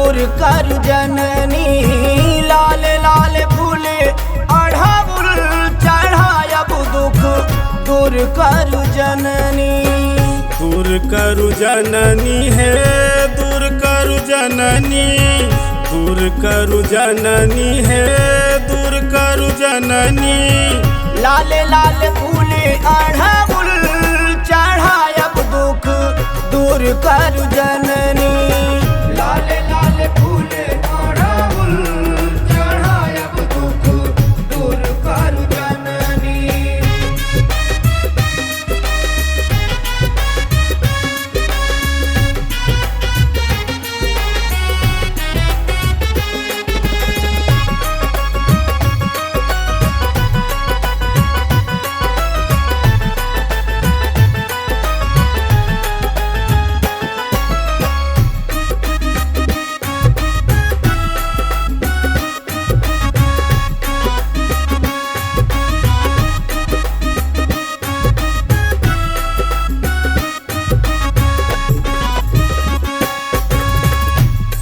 दूर कर जननी। लाल लाल फूल अढ़ाउल चढ़ायब दुख दूर कर जननी। दूर करु जननी है दूर करु जननी, दूर करु जननी है दूर करु जननी। लाल लाल फूल अढ़ाउल चढ़ायब दुख दूर कर जननी। लाल लाल फूल अढ़ाउल चढ़ायब दुख दूर कर जननी।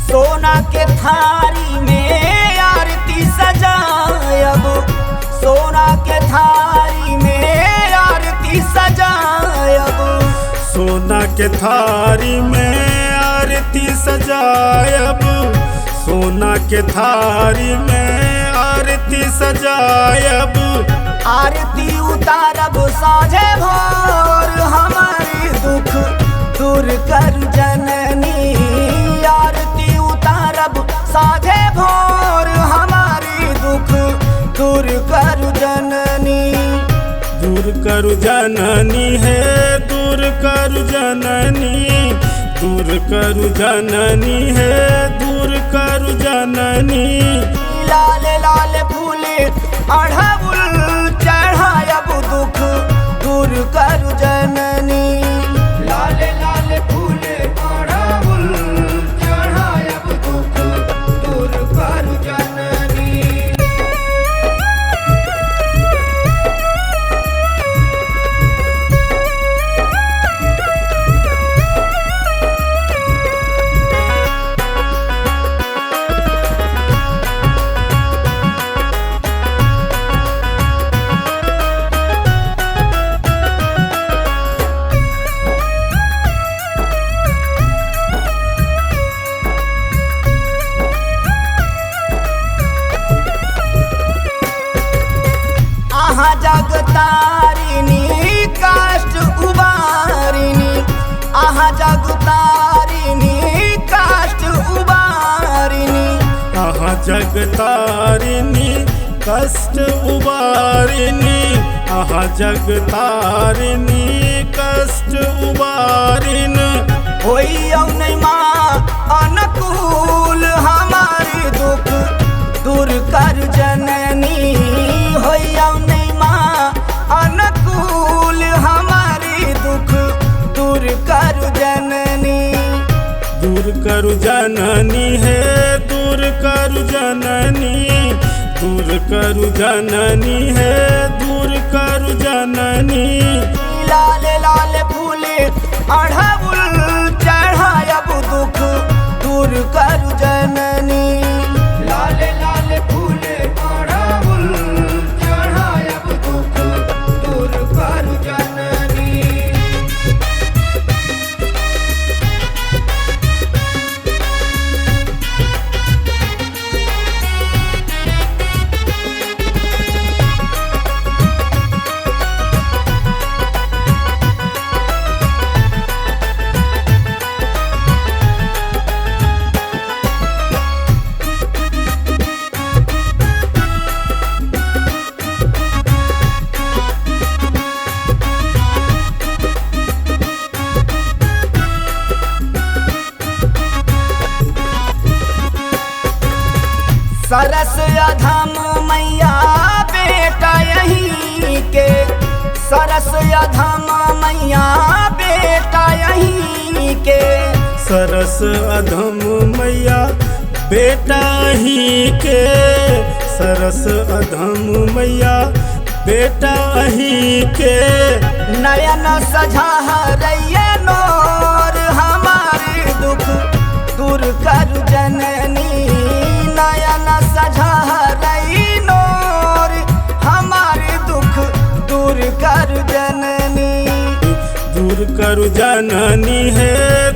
सोना के थारी में आरती सजायब, सोना के थारी में आरती सजायब। सोना के थारी में आरती सजायब, सोना के थारी में आरती सजायब। आरती उतारब साँझे भोर हमारी दुख दूर कर जननी। आरती उतारब साँझे भोर हमारी दुख दूर कर जननी। दूर करु जननी है दूर करु जननी, दूर करु जननी है दूर करु जननी। लाल लाल फूल अढ़ाउल चढ़ायब दुख दूर कर जननी। लाल लाल फूल अढ़ाउल चढ़ायब दुख दूर कर जननी। आहा जगतारिणी काष्ट उबारिणी, आहा जगतारिणी काष्ट उबारिणी। आहा जगतारिणी कष्ट उबारिणी, आहा जगतारिणी कष्ट उबारिणी। होई नहीं माँ अनुकूल हमारी दुख दूर कर जननी। होई नहीं माँ अनुकूल हमारी दुख दूर कर जननी। दूर करु जननी है दूर करु जननी, दूर करु जननी है दूर करु जननी। लाल लाल फूल अढ़ाउल चढ़ायब दुख दूर कर जननी। लाल लाल फूल अढ़ाउल चढ़ायब दुख दूर कर जननी। सरस अधम मैया बेटा यहीं के, सरस अधम मैया बेटा यहीं के। सरस अधम मैया बेटा ही के, सरस अधम मैया बेटा ही के। नयन सजा रैया नोर हमारे दुख दूर कर जननी। दूर करु जननी है,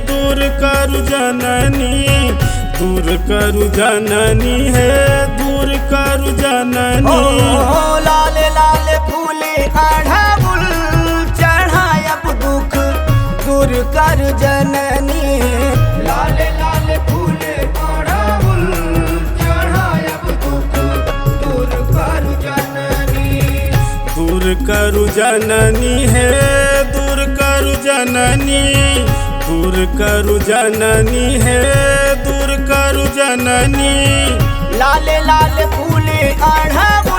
दूर करु जननी, दूर करु जननी है, दूर करु जननी। लाल लाल फूले अढ़ाउल चढ़ायब दुख दूर कर जननी। लाल लाल फूले अढ़ाउल चढ़ायब दुख दूर कर जननी। दूर करु जननी है, दूर करु जननी, दूर करु जननी है, दूर करु जननी। लाल लाल फूले अढ़ाउल